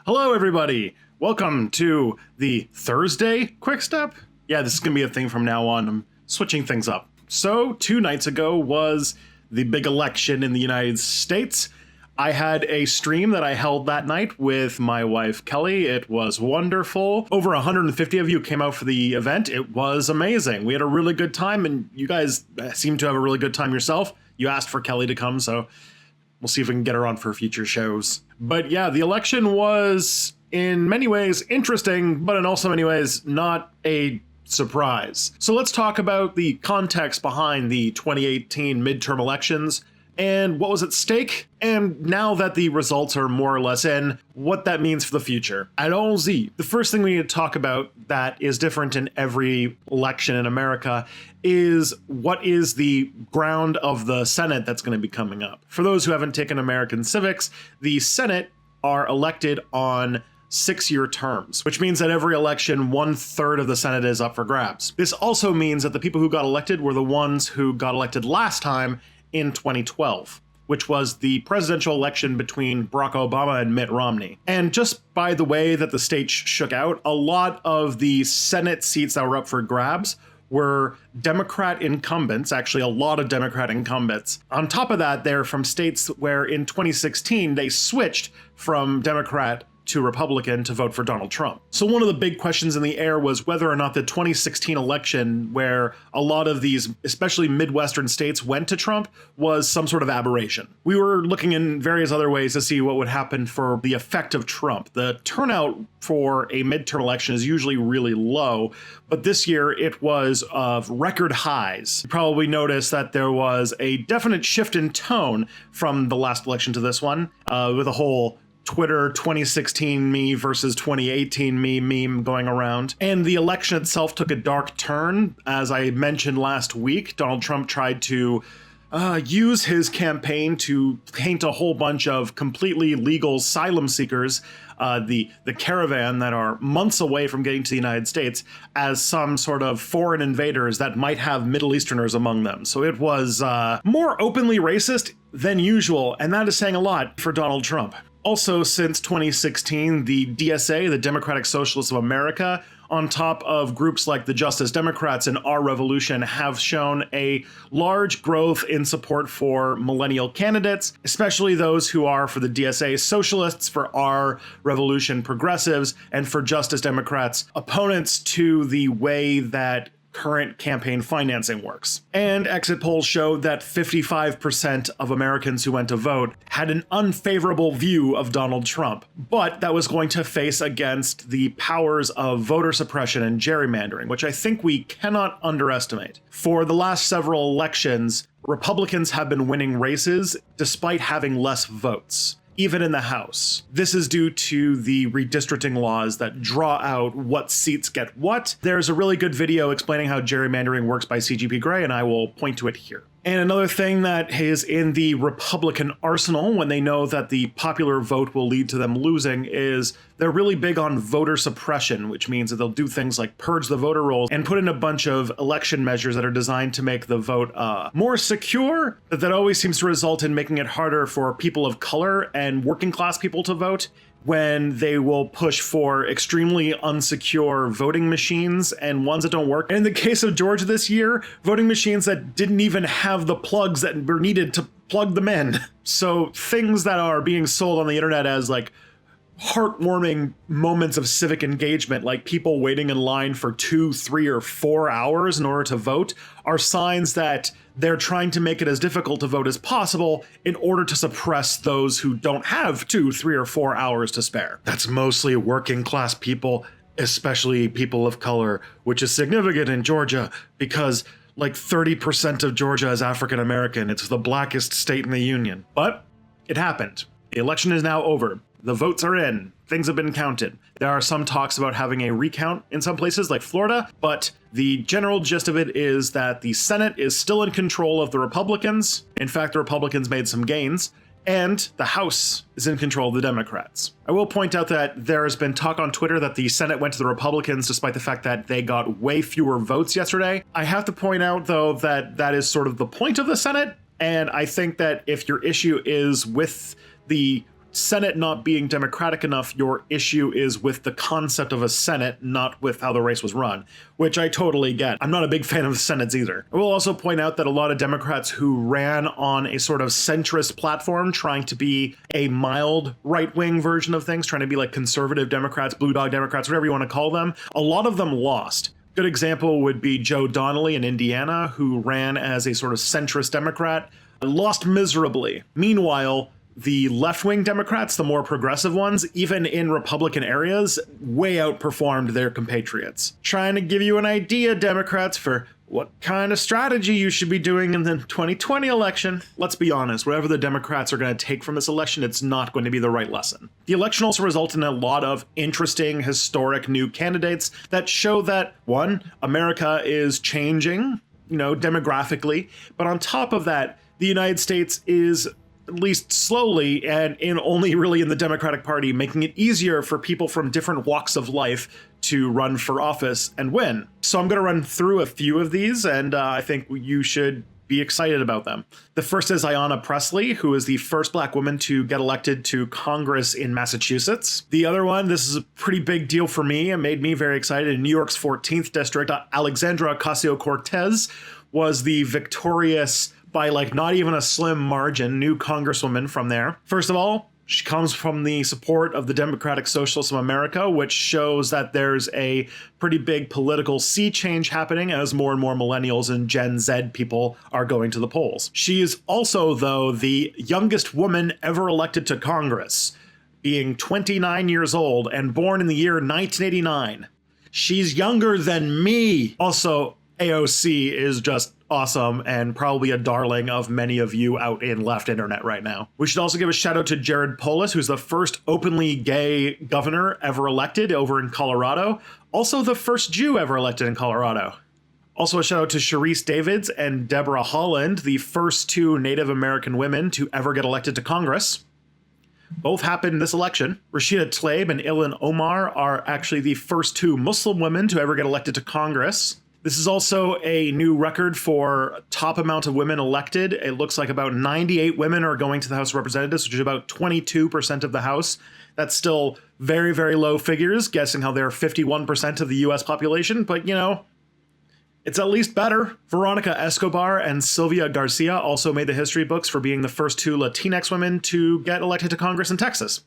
Hello, everybody. Welcome to the Thursday Quick Step. Yeah, this is going to be a thing from now on. I'm switching things up. So, 2 nights ago was the big election in the United States. I had a stream that I held that night with my wife, Kelly. It was wonderful. Over 150 of you came out for the event. It was amazing. We had a really good time, and you guys seem to have a really good time yourself. You asked for Kelly to come, so we'll see if we can get her on for future shows. But yeah, the election was in many ways interesting, but in also many ways not a surprise. So let's talk about the context behind the 2018 midterm elections and what was at stake, and now that the results are more or less in, what that means for the future. Allons-y. The first thing we need to talk about that is different in every election in America is what is the ground of the Senate that's going to be coming up. For those who haven't taken American civics, the Senate are elected on 6-year terms, which means that every election, 1/3 of the Senate is up for grabs. This also means that the people who got elected were the ones who got elected last time in 2012, which was the presidential election between Barack Obama and Mitt Romney. And just by the way that the state shook out, a lot of the Senate seats that were up for grabs were Democrat incumbents, actually a lot of Democrat incumbents. On top of that, they're from states where in 2016 they switched from Democrat to Republican to vote for Donald Trump. So one of the big questions in the air was whether or not the 2016 election, where a lot of these, especially Midwestern states, went to Trump, was some sort of aberration. We were looking in various other ways to see what would happen for the effect of Trump. The turnout for a midterm election is usually really low, but this year it was of record highs. You probably noticed that there was a definite shift in tone from the last election to this one, with a whole Twitter 2016 me versus 2018 me meme going around. And the election itself took a dark turn. As I mentioned last week, Donald Trump tried to use his campaign to paint a whole bunch of completely legal asylum seekers, the caravan that are months away from getting to the United States, as some sort of foreign invaders that might have Middle Easterners among them. So it was more openly racist than usual, and that is saying a lot for Donald Trump. Also, since 2016, the DSA, the Democratic Socialists of America, on top of groups like the Justice Democrats and Our Revolution, have shown a large growth in support for millennial candidates, especially those who are for the DSA socialists, for Our Revolution progressives, and for Justice Democrats opponents to the way that current campaign financing works. And exit polls showed that 55% of Americans who went to vote had an unfavorable view of Donald Trump, but that was going to face against the powers of voter suppression and gerrymandering, which I think we cannot underestimate. For the last several elections, Republicans have been winning races despite having less votes, even in the House. This is due to the redistricting laws that draw out what seats get what. There's a really good video explaining how gerrymandering works by CGP Grey, and I will point to it here. And another thing that is in the Republican arsenal when they know that the popular vote will lead to them losing is they're really big on voter suppression, which means that they'll do things like purge the voter rolls and put in a bunch of election measures that are designed to make the vote more secure. But that always seems to result in making it harder for people of color and working class people to vote, when they will push for extremely unsecure voting machines and ones that don't work. And in the case of Georgia this year, voting machines that didn't even have the plugs that were needed to plug them in. So things that are being sold on the internet as like heartwarming moments of civic engagement, like people waiting in line for 2, 3, or 4 hours in order to vote, are signs that they're trying to make it as difficult to vote as possible in order to suppress those who don't have 2, 3, or 4 hours to spare. That's mostly working class people, especially people of color, which is significant in Georgia because like 30% of Georgia is African American. It's the blackest state in the union. But it happened. The election is now over. The votes are in. Things have been counted. There are some talks about having a recount in some places like Florida, but the general gist of it is that the Senate is still in control of the Republicans. In fact, the Republicans made some gains, and the House is in control of the Democrats. I will point out that there has been talk on Twitter that the Senate went to the Republicans despite the fact that they got way fewer votes yesterday. I have to point out, though, that that is sort of the point of the Senate, and I think that if your issue is with the Senate not being democratic enough, your issue is with the concept of a Senate, not with how the race was run, which I totally get. I'm not a big fan of the Senates either. I will also point out that a lot of Democrats who ran on a sort of centrist platform, trying to be a mild right-wing version of things, trying to be like conservative Democrats, blue dog Democrats, whatever you want to call them, a lot of them lost. Good example would be Joe Donnelly in Indiana, who ran as a sort of centrist Democrat, lost miserably. Meanwhile, the left-wing Democrats, the more progressive ones, even in Republican areas, way outperformed their compatriots. Trying to give you an idea, Democrats, for what kind of strategy you should be doing in the 2020 election. Let's be honest, whatever the Democrats are going to take from this election, it's not going to be the right lesson. The election also resulted in a lot of interesting, historic new candidates that show that, one, America is changing, demographically, but on top of that, the United States is, at least slowly, and only really in the Democratic Party, making it easier for people from different walks of life to run for office and win. So I'm going to run through a few of these, and I think you should be excited about them. The first is Ayanna Pressley, who is the first Black woman to get elected to Congress in Massachusetts. The other one, this is a pretty big deal for me and made me very excited. In New York's 14th District, Alexandra Ocasio-Cortez was the victorious, by not even a slim margin, new congresswoman from there. First of all, she comes from the support of the Democratic Socialists of America, which shows that there's a pretty big political sea change happening as more and more millennials and Gen Z people are going to the polls. She is also, though, the youngest woman ever elected to Congress, being 29 years old and born in the year 1989. She's younger than me. Also, AOC is just awesome and probably a darling of many of you out in left internet right now. We should also give a shout out to Jared Polis, who's the first openly gay governor ever elected over in Colorado. Also the first Jew ever elected in Colorado. Also a shout out to Sharice Davids and Deborah Holland, the first two Native American women to ever get elected to Congress. Both happened this election. Rashida Tlaib and Ilhan Omar are actually the first two Muslim women to ever get elected to Congress. This is also a new record for top amount of women elected. It looks like about 98 women are going to the House of Representatives, which is about 22% of the House. That's still very, very low figures, guessing how they're 51% of the US population, but it's at least better. Veronica Escobar and Sylvia Garcia also made the history books for being the first two Latinx women to get elected to Congress in Texas,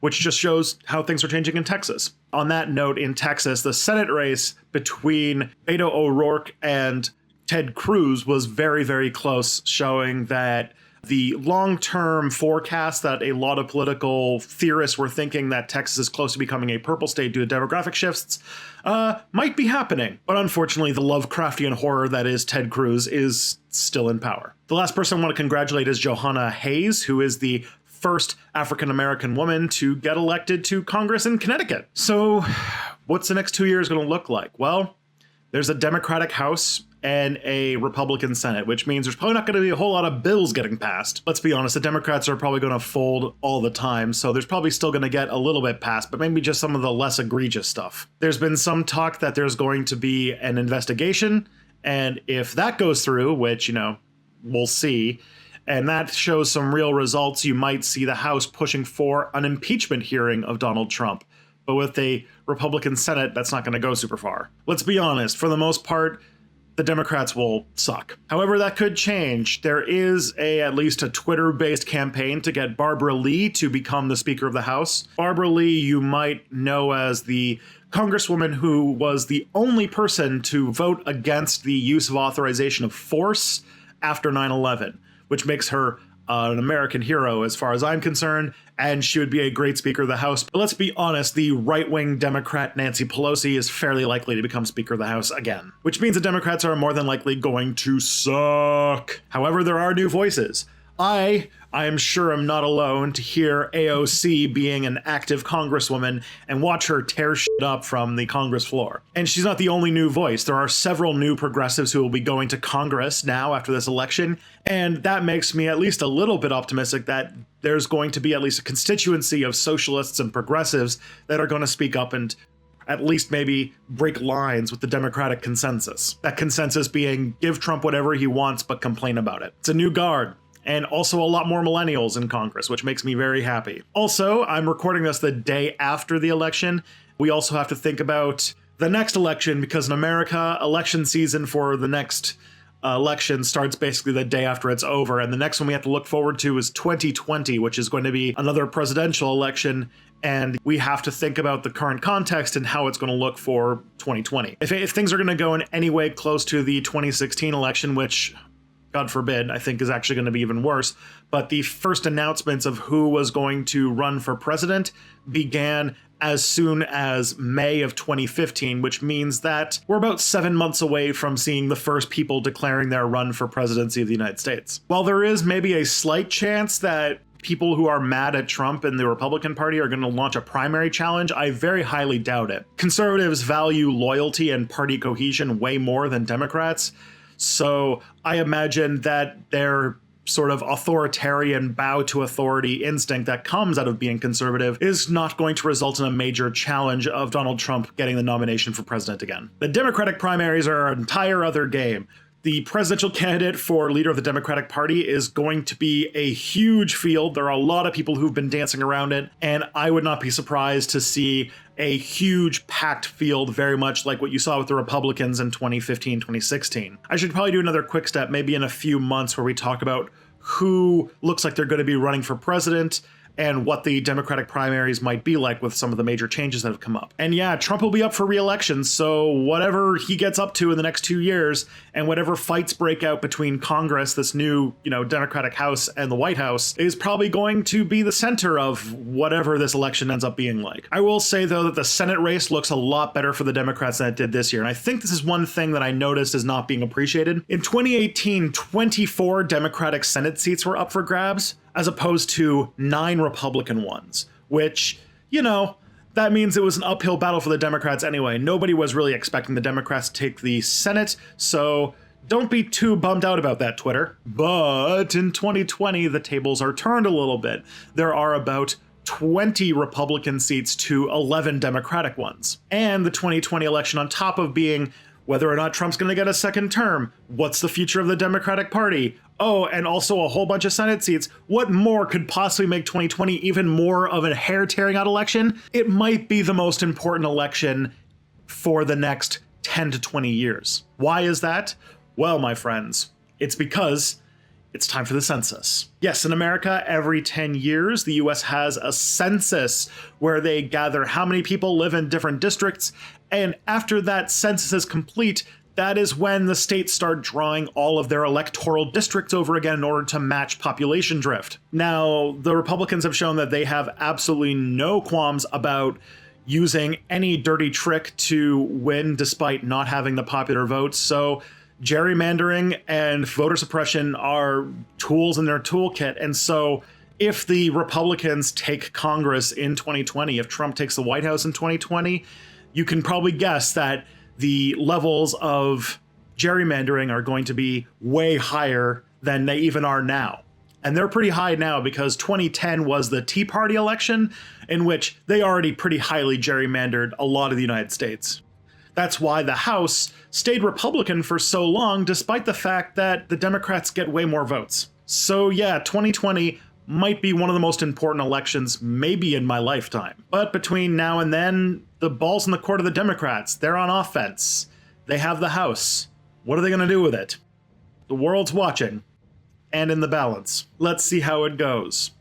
which just shows how things are changing in Texas. On that note, in Texas, the Senate race between Beto O'Rourke and Ted Cruz was very, very close, showing that the long-term forecast that a lot of political theorists were thinking that Texas is close to becoming a purple state due to demographic shifts might be happening. But unfortunately, the Lovecraftian horror that is Ted Cruz is still in power. The last person I want to congratulate is Johanna Hayes, who is the first African-American woman to get elected to Congress in Connecticut. So what's the next 2 years going to look like? Well, there's a Democratic House and a Republican Senate, which means there's probably not going to be a whole lot of bills getting passed. Let's be honest, the Democrats are probably going to fold all the time, so there's probably still going to get a little bit passed, but maybe just some of the less egregious stuff. There's been some talk that there's going to be an investigation, and if that goes through, which, we'll see, and that shows some real results, you might see the House pushing for an impeachment hearing of Donald Trump. But with a Republican Senate, that's not going to go super far. Let's be honest, for the most part, the Democrats will suck. However, that could change. There is at least a Twitter-based campaign to get Barbara Lee to become the Speaker of the House. Barbara Lee, you might know as the Congresswoman who was the only person to vote against the use of authorization of force after 9/11. Which makes her an American hero as far as I'm concerned, and she would be a great Speaker of the House. But let's be honest, the right-wing Democrat Nancy Pelosi is fairly likely to become Speaker of the House again, which means the Democrats are more than likely going to suck. However, there are new voices. I am sure I'm not alone to hear AOC being an active congresswoman and watch her tear shit up from the Congress floor. And she's not the only new voice. There are several new progressives who will be going to Congress now after this election, and that makes me at least a little bit optimistic that there's going to be at least a constituency of socialists and progressives that are going to speak up and at least maybe break lines with the Democratic consensus. That consensus being give Trump whatever he wants but complain about it. It's a new guard. and also a lot more millennials in Congress, which makes me very happy. Also, I'm recording this the day after the election. We also have to think about the next election, because in America, election season for the next election starts basically the day after it's over, and the next one we have to look forward to is 2020, which is going to be another presidential election, and we have to think about the current context and how it's going to look for 2020. If things are going to go in any way close to the 2016 election, which, God forbid, I think is actually going to be even worse, but the first announcements of who was going to run for president began as soon as May of 2015, which means that we're about 7 months away from seeing the first people declaring their run for presidency of the United States. While there is maybe a slight chance that people who are mad at Trump and the Republican Party are going to launch a primary challenge, I very highly doubt it. Conservatives value loyalty and party cohesion way more than Democrats, so I imagine that their sort of authoritarian bow to authority instinct that comes out of being conservative is not going to result in a major challenge of Donald Trump getting the nomination for president again. The Democratic primaries are an entire other game. The presidential candidate for leader of the Democratic Party is going to be a huge field. There are a lot of people who've been dancing around it, and I would not be surprised to see a huge packed field, very much like what you saw with the Republicans in 2015, 2016. I should probably do another quick step, maybe in a few months, where we talk about who looks like they're going to be running for president and what the Democratic primaries might be like with some of the major changes that have come up. And yeah, Trump will be up for re-election, so whatever he gets up to in the next 2 years, and whatever fights break out between Congress, this new, Democratic House, and the White House, is probably going to be the center of whatever this election ends up being like. I will say, though, that the Senate race looks a lot better for the Democrats than it did this year, and I think this is one thing that I noticed is not being appreciated. In 2018, 24 Democratic Senate seats were up for grabs, as opposed to 9 Republican ones, which, that means it was an uphill battle for the Democrats anyway. Nobody was really expecting the Democrats to take the Senate, so don't be too bummed out about that, Twitter. But in 2020, the tables are turned a little bit. There are about 20 Republican seats to 11 Democratic ones. And the 2020 election, on top of being whether or not Trump's going to get a second term, what's the future of the Democratic Party? Oh, and also a whole bunch of Senate seats. What more could possibly make 2020 even more of a hair-tearing out election? It might be the most important election for the next 10 to 20 years. Why is that? Well, my friends, it's because it's time for the census. Yes, in America, every 10 years, the US has a census where they gather how many people live in different districts, and after that census is complete, that is when the states start drawing all of their electoral districts over again in order to match population drift. Now, the Republicans have shown that they have absolutely no qualms about using any dirty trick to win despite not having the popular vote, so gerrymandering and voter suppression are tools in their toolkit. And so if the Republicans take Congress in 2020, if Trump takes the White House in 2020, you can probably guess that the levels of gerrymandering are going to be way higher than they even are now. And they're pretty high now because 2010 was the Tea Party election, in which they already pretty highly gerrymandered a lot of the United States. That's why the House stayed Republican for so long, despite the fact that the Democrats get way more votes. So yeah, 2020 might be one of the most important elections maybe in my lifetime. But between now and then, the ball's in the court of the Democrats. They're on offense. They have the House. What are they going to do with it? The world's watching. And in the balance. Let's see how it goes.